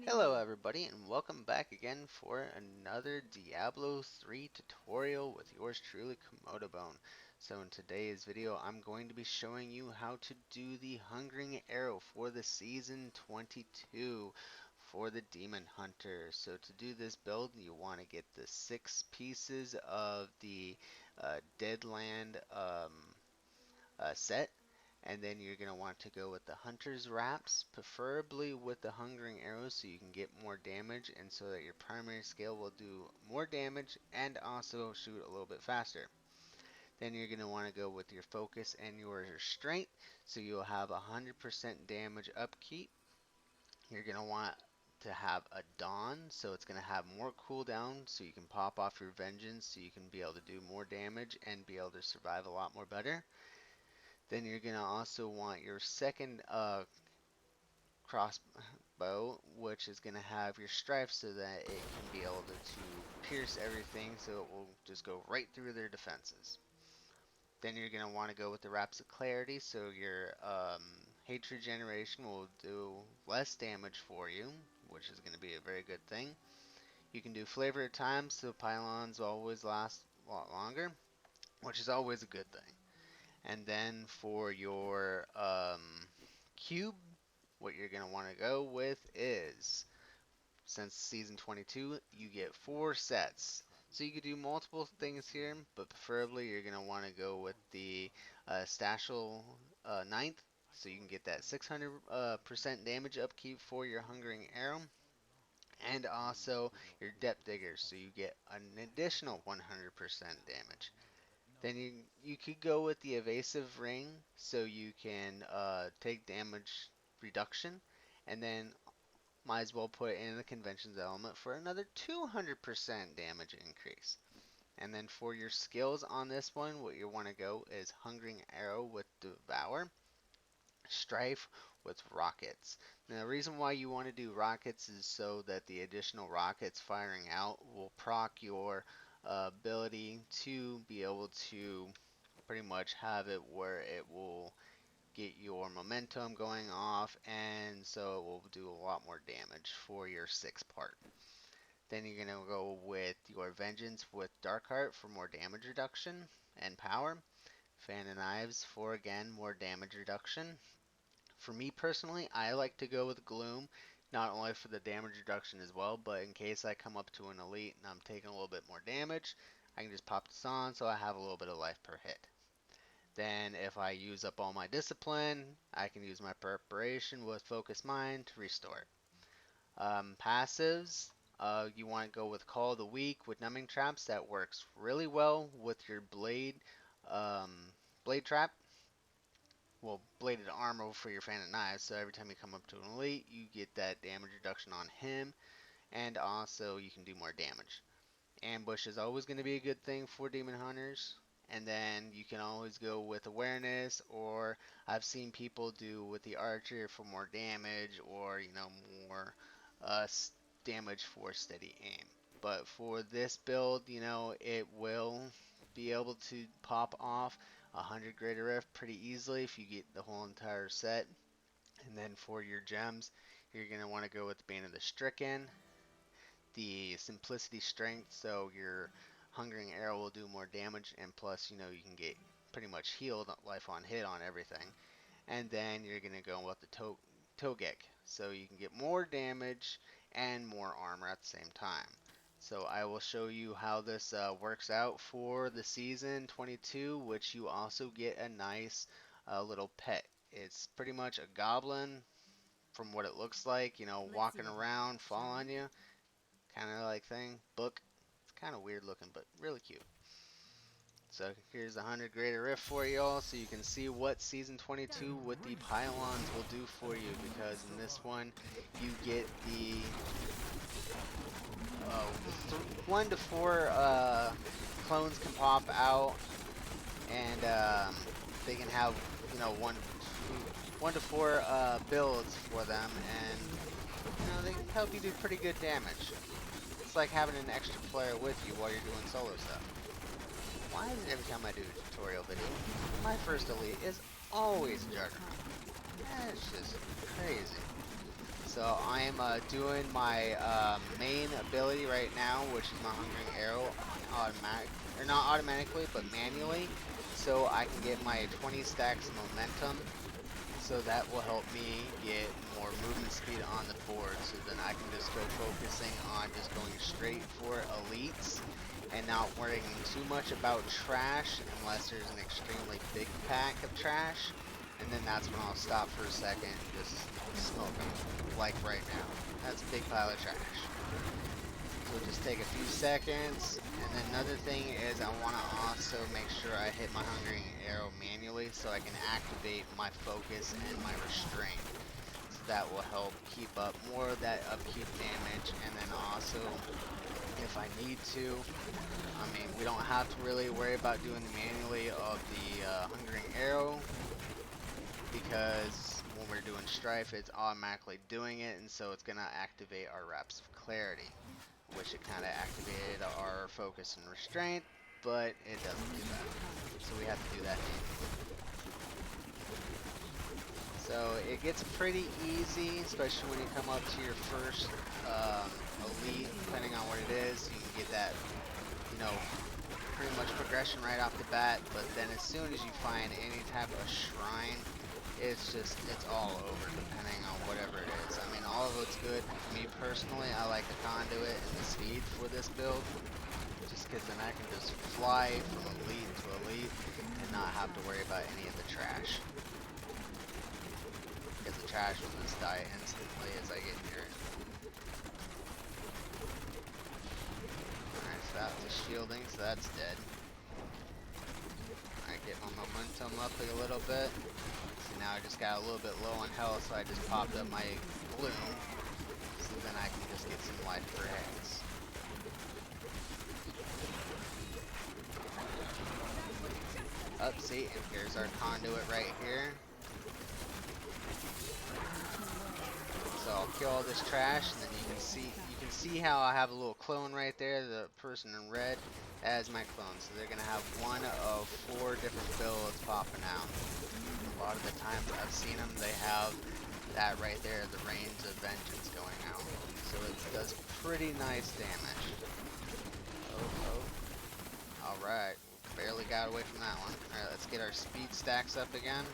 Hello everybody and welcome back again for another Diablo 3 tutorial with yours truly Kamodobone. So in today's video I'm going to be showing you how to do the Hungering Arrow for the Season 22 for the Demon Hunter. So to do this build you want to get the 6 pieces of the Deadland set, and then you're going to want to go with the Hunter's Wraps, preferably with the Hungering Arrows so you can get more damage and so that your primary skill will do more damage and also shoot a little bit faster. Then you're going to want to go with your Focus and your Restraint so you'll have 100% damage upkeep. You're going to want to have a Dawn, so it's going to have more cooldown so you can pop off your Vengeance so you can be able to do more damage and be able to survive a lot more better. Then you're going to also want your second crossbow, which is going to have your Strafe so that it can be able to pierce everything so it will just go right through their defenses. Then you're going to want to go with the Wraps of Clarity so your Hatred Generation will do less damage for you, which is going to be a very good thing. You can do Flavor of Time so pylons always last a lot longer, which is always a good thing. And then for your cube, what you're going to want to go with is, since season 22, you get 4 sets. So you could do multiple things here, but preferably you're going to want to go with the Stashel ninth, so you can get that 600% damage upkeep for your Hungering Arrow, and also your Depth Digger, so you get an additional 100% damage. Then you could go with the Evasive Ring, so you can take damage reduction, and then might as well put in the Conventions element for another 200% damage increase. And then for your skills on this one, what you want to go is Hungering Arrow with Devour, Strafe with Rockets. Now the reason why you want to do Rockets is so that the additional rockets firing out will proc your ability to be able to pretty much have it where it will get your momentum going off, and so it will do a lot more damage for your 6th part. Then you're going to go with your Vengeance with Darkheart for more damage reduction and power. Fan of Knives for, again, more damage reduction. For me personally, I like to go with Gloom, not only for the damage reduction as well, but in case I come up to an elite and I'm taking a little bit more damage, I can just pop this on so I have a little bit of life per hit. Then if I use up all my discipline, I can use my preparation with Focus Mind to restore it. Passives, you want to go with Call of the Weak with Numbing Traps. That works really well with your blade trap. Well, bladed armor for your Fan of Knives, so every time you come up to an elite, you get that damage reduction on him, and also you can do more damage. Ambush is always going to be a good thing for Demon Hunters. And then you can always go with Awareness, or I've seen people do with the Archer for more damage, or more damage for steady aim. But for this build, it will be able to pop off 100 Greater Rift pretty easily if you get the whole entire set. And then for your gems, you're going to want to go with the Bane of the Stricken, the Simplicity Strength, so your Hungering Arrow will do more damage, and plus, you can get pretty much healed life on hit on everything. And then you're going to go with the Taeguk, so you can get more damage and more armor at the same time. So I will show you how this works out for the season 22, which you also get a nice little pet. It's pretty much a goblin from what it looks like, walking around, fall on you kind of like thing. Book. It's kind of weird looking, but really cute. So here's the 100 Greater Rift for y'all, so you can see what Season 22 with the pylons will do for you, because in this one, you get the 1 to 4 clones can pop out, and they can have, 1 to 4 builds for them, and they can help you do pretty good damage. It's like having an extra player with you while you're doing solo stuff. Why is it every time I do a tutorial video, my first elite is always Juggernaut? That's just crazy. So I am doing my main ability right now, which is my Hungering Arrow, automatic, or not automatically, but manually, so I can get my 20 stacks of momentum. So that will help me get more movement speed on the board. So then I can just go focusing on just going straight for elites and not worrying too much about trash unless there's an extremely big pack of trash. And then that's when I'll stop for a second and just smoke them, like right now. That's a big pile of trash. So just take a few seconds. And then another thing is I want to also make sure I hit my Hungering Arrow manually so I can activate my focus and my restraint. So that will help keep up more of that upkeep damage. And then also, if I need to, I mean, we don't have to really worry about doing the manually of the Hungering Arrow, because when we're doing Strafe, it's automatically doing it, and so it's going to activate our Wraps of Clarity, which it kind of activated our focus and restraint, but it doesn't do that. So we have to do that manually. So it gets pretty easy, especially when you come up to your first elite, depending on what it is. You can get that, you know, pretty much progression right off the bat, but then as soon as you find any type of shrine, it's all over depending on whatever it is. I mean, all of it's good. Me personally, I like the conduit and the speed for this build, just because then I can just fly from elite to elite and not have to worry about any of the trash. Because the trash will just die instantly as I get near it. Alright, so that's the shielding, so that's dead. Alright, get my momentum up a little bit. Now I just got a little bit low on health, so I just popped up my Gloom, so then I can just get some life for heads. Up, see, and here's our conduit right here. So I'll kill all this trash, and then you can see how I have a little clone right there. The person in red, that is my clone. So they're gonna have one of 4 different builds popping out. A lot of the times I've seen them, they have that right there, the Reigns of Vengeance going out. So it does pretty nice damage. Oh. Alright, barely got away from that one. Alright, let's get our speed stacks up again.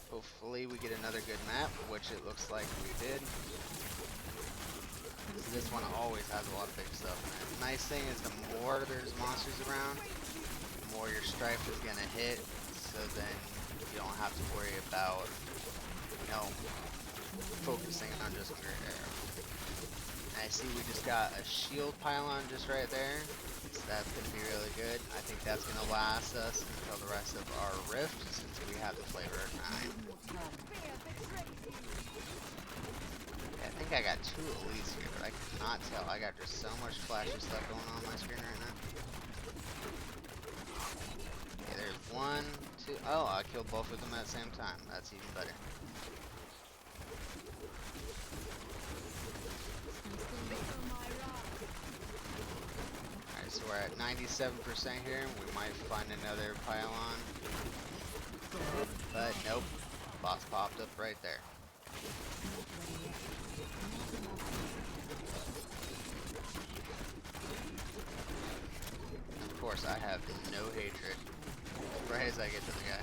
Hopefully we get another good map, which it looks like we did. This one always has a lot of big stuff in it. The nice thing is the more there's monsters around, the more your Strafe is going to hit. So then you don't have to worry about, you know, focusing on just your arrow. And I see we just got a shield pylon just right there. So that's going to be really good. I think that's going to last us until the rest of our rift, since we have the flavor of 9. Yeah, I think I got 2 elites here, but I cannot tell. I got just so much flashy stuff going on my screen right now. Okay, there's 1, 2. Oh, I killed both of them at the same time. That's even better. Alright, so we're at 97% here. We might find another pylon. But nope. Boss popped up right there. Of course, I have no hatred. Right as I get to the guy.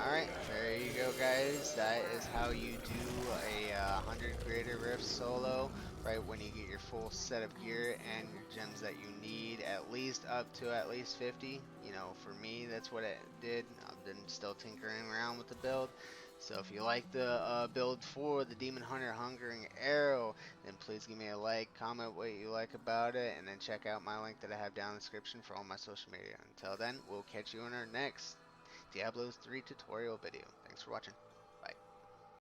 Alright, there you go, guys. That is how you do a 100 Greater Rift solo, right when you get your full set of gear and your gems that you need, at least up to at least 50. You know, for me, that's what it did. I've been still tinkering around with the build. So if you like the build for the Demon Hunter Hungering Arrow, then please give me a like, comment what you like about it, and then check out my link that I have down in the description for all my social media. Until then, we'll catch you in our next Diablo 3 tutorial video. Thanks for watching.